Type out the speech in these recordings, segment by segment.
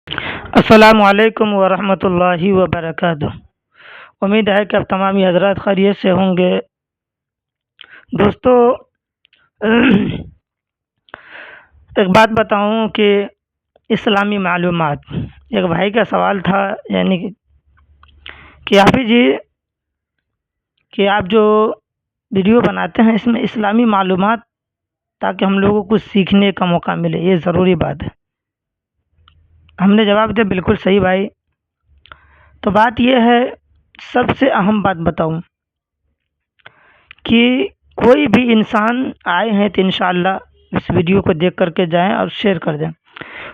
السلام علیکم ورحمۃ اللہ وبرکاتہ۔ امید ہے کہ اب تمامی حضرات خیریت سے ہوں گے۔ دوستو، ایک بات بتاؤں کہ اسلامی معلومات، ایک بھائی کا سوال تھا، یعنی کہ حافظ جی کہ آپ جو ویڈیو بناتے ہیں اس میں اسلامی معلومات، تاکہ ہم لوگوں کو سیکھنے کا موقع ملے، یہ ضروری بات ہے۔ ہم نے جواب دیا بالکل صحیح بھائی۔ تو بات یہ ہے، سب سے اہم بات بتاؤں کہ کوئی بھی انسان آئے ہیں تو انشاءاللہ اس ویڈیو کو دیکھ کر کے جائیں اور شیئر کر دیں۔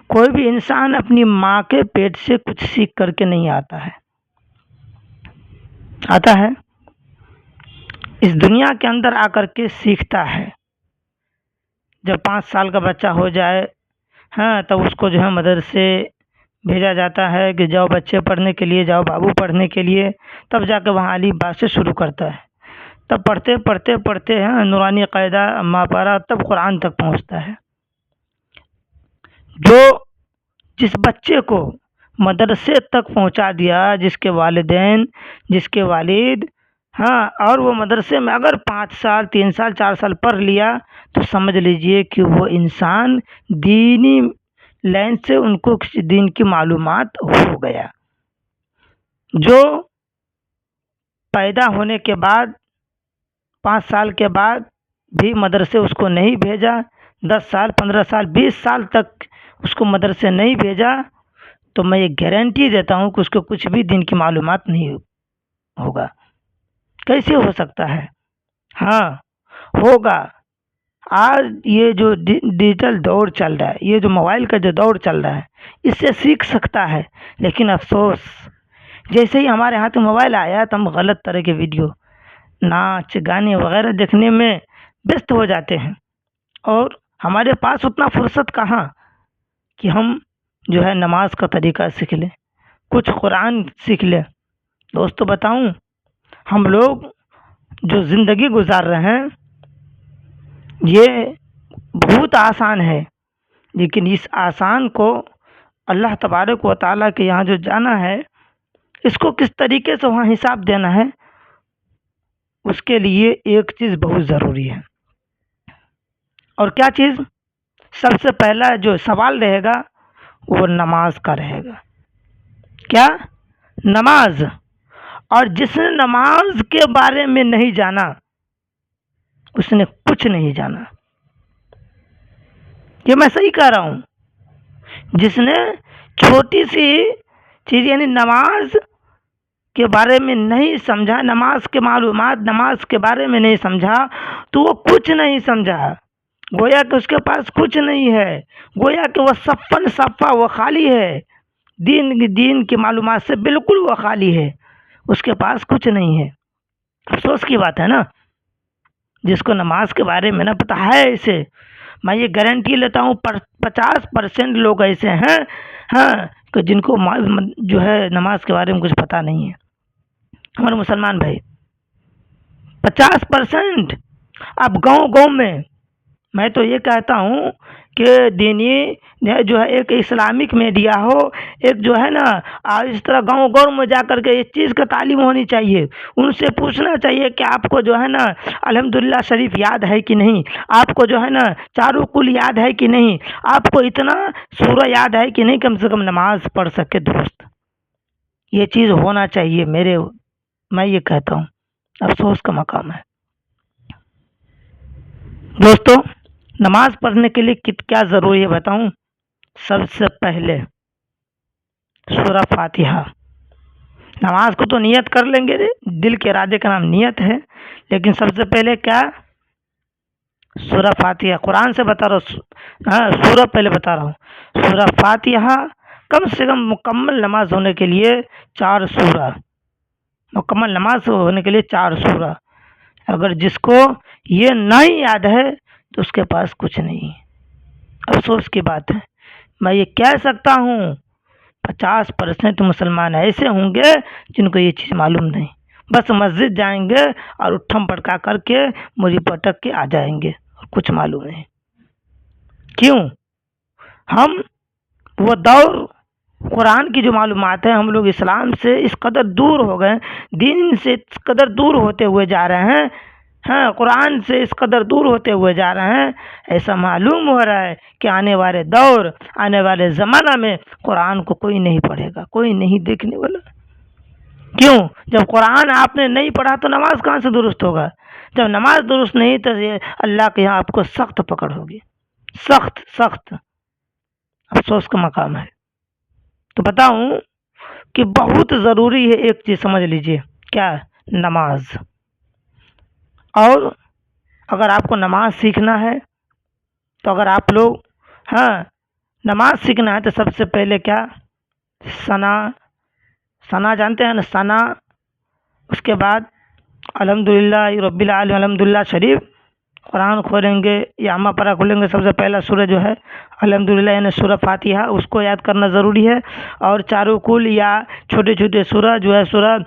کوئی بھی انسان اپنی ماں کے پیٹ سے کچھ سیکھ کر کے نہیں آتا ہے، آتا ہے اس دنیا کے اندر آ کر کے سیکھتا ہے۔ جب 5 سال کا بچہ ہو جائے تب اس کو جو ہے مدرسے بھیجا جاتا ہے کہ جاؤ بچے پڑھنے کے لیے، جاؤ بابو پڑھنے کے لیے، تب جا کے وہاں الف با سے شروع کرتا ہے۔ تب پڑھتے پڑھتے پڑھتے نورانی قاعدہ اما پارا، تب قرآن تک پہنچتا ہے۔ جو جس بچے کو مدرسے تک پہنچا دیا، جس کے والدین، جس کے والد اور وہ مدرسے میں اگر 5 سال 3 سال 4 سال پڑھ لیا، تو سمجھ لیجئے کہ وہ انسان دینی لائن سے ان کو کسی دین کی معلومات ہو گیا۔ جو پیدا ہونے کے بعد 5 سال کے بعد بھی مدرسے اس کو نہیں بھیجا، 10 سال 15 سال 20 سال تک اس کو مدرسے نہیں بھیجا، تو میں یہ گارنٹی دیتا ہوں کہ اس کو کچھ بھی دین کی معلومات نہیں ہوگا۔ کیسے ہو سکتا ہے؟ ہوگا۔ آج یہ جو ڈیجیٹل دور چل رہا ہے، یہ جو موبائل کا جو دور چل رہا ہے، اس سے سیکھ سکتا ہے، لیکن افسوس جیسے ہی ہمارے ہاتھ میں موبائل آیا تو ہم غلط طرح کے ویڈیو، ناچ گانے وغیرہ دیکھنے میں ویست ہو جاتے ہیں، اور ہمارے پاس اتنا فرصت کہاں کہ ہم جو ہے نماز کا طریقہ سیکھ لیں، کچھ قرآن سیکھ لیں۔ دوستو بتاؤں، ہم لوگ جو زندگی گزار رہے ہیں یہ بہت آسان ہے، لیکن اس آسان کو اللہ تبارک و تعالیٰ کے یہاں جو جانا ہے، اس کو کس طریقے سے وہاں حساب دینا ہے، اس کے لیے ایک چیز بہت ضروری ہے۔ اور کیا چیز؟ سب سے پہلا جو سوال رہے گا وہ نماز کا رہے گا۔ کیا؟ نماز۔ اور جس نے نماز کے بارے میں نہیں جانا، اس نے کچھ نہیں جانا۔ یہ میں صحیح کہہ رہا ہوں۔ جس نے چھوٹی سی چیز یعنی نماز کے بارے میں نہیں سمجھا، نماز کے معلومات، نماز کے بارے میں نہیں سمجھا، تو وہ کچھ نہیں سمجھا، گویا کہ اس کے پاس کچھ نہیں ہے، گویا کہ وہ صفن صفا، وہ خالی ہے، دین کی معلومات سے بالکل وہ خالی ہے، اس کے پاس کچھ نہیں ہے۔ افسوس کی بات ہے نا، جس کو نماز کے بارے میں نہ پتہ ہے، اسے میں یہ گارنٹی لیتا ہوں 50% لوگ ایسے ہیں کہ جن کو جو ہے نماز کے بارے میں کچھ پتہ نہیں ہے۔ ہمارے مسلمان بھائی 50%۔ اب گاؤں میں تو یہ کہتا ہوں کہ دینی جو ہے ایک اسلامک میڈیا ہو، ایک جو ہے نا اس طرح گاؤں میں جا کر کے اس چیز کا تعلیم ہونی چاہیے، ان سے پوچھنا چاہیے کہ آپ کو جو ہے نا الحمدللہ شریف یاد ہے کہ نہیں، آپ کو جو ہے نا چاروں کل یاد ہے کہ نہیں، آپ کو اتنا سورہ یاد ہے کہ نہیں، کم سے کم نماز پڑھ سکے درست۔ یہ چیز ہونا چاہیے، میں یہ کہتا ہوں، افسوس کا مقام ہے۔ دوستو، نماز پڑھنے کے لیے کیا ضروری ہے بتاؤں؟ سب سے پہلے سورہ فاتحہ۔ نماز کو تو نیت کر لیں گے، دل کے ارادے کا نام نیت ہے، لیکن سب سے پہلے کیا؟ سورہ فاتحہ۔ قرآن سے بتا رہا ہوں، سورہ پہلے بتا رہا ہوں۔ سورہ فاتحہ کم سے کم مکمل نماز ہونے کے لیے 4 سورہ، مکمل نماز ہونے کے لیے 4 سورہ۔ اگر جس کو یہ نہیں یاد ہے تو اس کے پاس کچھ نہیں ہے، افسوس کی بات ہے۔ میں یہ کہہ سکتا ہوں 50% مسلمان ایسے ہوں گے جن کو یہ چیز معلوم نہیں، بس مسجد جائیں گے اور اٹھم پٹکا کر کے مری پٹک کے آ جائیں گے، کچھ معلوم نہیں۔ کیوں؟ ہم وہ دور قرآن کی جو معلومات ہیں، ہم لوگ اسلام سے اس قدر دور ہو گئے، دین سے اس قدر دور ہوتے ہوئے جا رہے ہیں، ہاں قرآن سے اس قدر دور ہوتے ہوئے جا رہے ہیں، ایسا معلوم ہو رہا ہے کہ آنے والے دور، آنے والے زمانہ میں قرآن کو کوئی نہیں پڑھے گا، کوئی نہیں دیکھنے والا۔ کیوں؟ جب قرآن آپ نے نہیں پڑھا تو نماز کہاں سے درست ہوگا؟ جب نماز درست نہیں تو یہ اللہ کے یہاں آپ کو سخت پکڑ ہوگی، سخت سخت، افسوس کا مقام ہے۔ تو بتاؤں کہ بہت ضروری ہے، ایک چیز سمجھ لیجئے، کیا؟ نماز۔ اور اگر آپ کو نماز سیکھنا ہے تو اگر آپ لوگ نماز سیکھنا ہے تو سب سے پہلے کیا؟ ثنا جانتے ہیں نا، ثنا، اس کے بعد الحمدللہ رب العالمین، الحمدللہ شریف قرآن کھولیں گے یا اما پارا کھولیں گے، سب سے پہلا سورہ جو ہے الحمدللہ یعنی سورہ فاتحہ، اس کو یاد کرنا ضروری ہے۔ اور چاروں کل یا چھوٹے چھوٹے سورہ جو ہے سورہ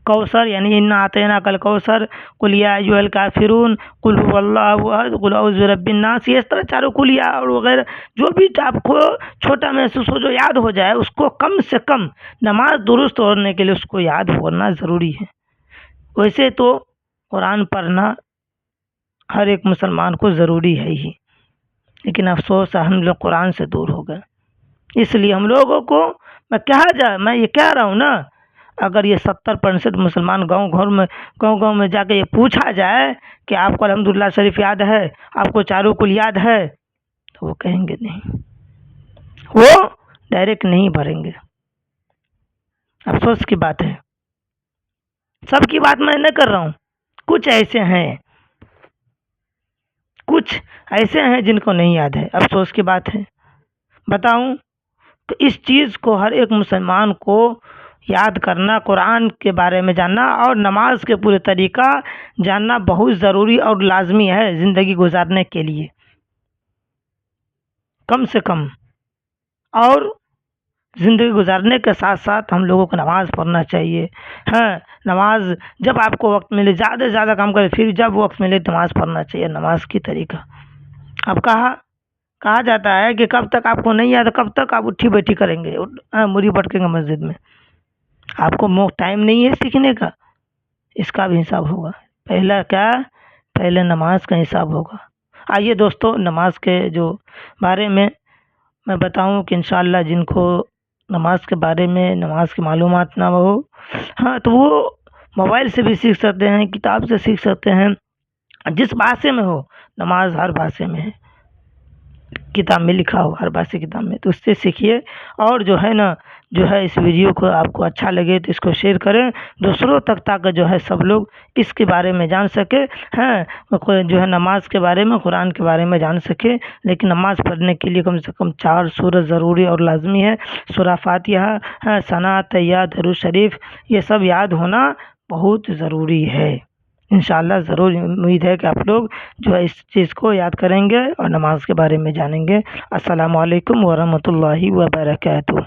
کوثر یعنی انا اعطیناک الکوثر، قل یا ایھا الکافرون، قل هو اللہ احد، قل اعوذ برب الناس، یہ اس طرح چاروں کل یا اور وغیرہ جو بھی آپ کو چھوٹا محسوس ہو، جو یاد ہو جائے، اس کو کم سے کم نماز درست ہونے کے لیے اس کو یاد ہونا ضروری ہے۔ ویسے تو قرآن پڑھنا ہر ایک مسلمان کو ضروری ہے ہی، لیکن افسوس ہے ہم لوگ قرآن سے دور ہو گئے۔ اس لیے ہم لوگوں کو میں یہ کہہ رہا ہوں نا، اگر یہ 70% مسلمان گاؤں میں جا کے یہ پوچھا جائے کہ آپ کو الحمدللہ شریف یاد ہے، آپ کو چاروں کل یاد ہے، تو وہ کہیں گے نہیں، وہ ڈائریکٹ نہیں بھریں گے۔ افسوس کی بات ہے، سب کی بات میں نہ کر رہا ہوں، کچھ ایسے ہیں جن کو نہیں یاد ہے، افسوس کی بات ہے۔ بتاؤں تو اس چیز کو ہر ایک مسلمان کو یاد کرنا، قرآن کے بارے میں جاننا اور نماز کے پورے طریقہ جاننا بہت ضروری اور لازمی ہے زندگی گزارنے کے لیے، کم سے کم۔ اور زندگی گزارنے کے ساتھ ساتھ ہم لوگوں کو نماز پڑھنا چاہیے۔ نماز جب آپ کو وقت ملے، زیادہ سے زیادہ کام کرے، پھر جب وقت ملے نماز پڑھنا چاہیے۔ نماز کی طریقہ اب کہا جاتا ہے کہ کب تک آپ کو نہیں یاد، کب تک آپ اٹھی بیٹھی کریں گے، مری پٹکیں گے مسجد میں، آپ کو ٹائم نہیں ہے سیکھنے کا، اس کا بھی حساب ہوگا۔ پہلے نماز کا حساب ہوگا۔ آئیے دوستو، نماز کے جو بارے میں بتاؤں کہ انشاءاللہ جن کو نماز کے بارے میں نماز کی معلومات نہ ہو، تو وہ موبائل سے بھی سیکھ سکتے ہیں، کتاب سے سیکھ سکتے ہیں، جس بھاشے میں ہو، نماز ہر بھاشے میں ہے، کتاب میں لکھا ہو، ہر بھاشے کتاب میں، تو اس سے سیکھیے۔ اور جو ہے اس ویڈیو کو آپ کو اچھا لگے تو اس کو شیئر کریں دوسروں تک، تاکہ جو ہے سب لوگ اس کے بارے میں جان سکے، جو ہے نماز کے بارے میں، قرآن کے بارے میں جان سکے۔ لیکن نماز پڑھنے کے لیے کم سے کم 4 سورہ ضروری اور لازمی ہے، سورہ فاتحہ، ثنا، تحیات، درود شریف، یہ سب یاد ہونا بہت ضروری ہے۔ انشاءاللہ ضرور امید ہے کہ آپ لوگ جو ہے اس چیز کو یاد کریں گے اور نماز کے بارے میں جانیں گے۔ السلام علیکم ورحمۃ اللہ وبرکاتہ۔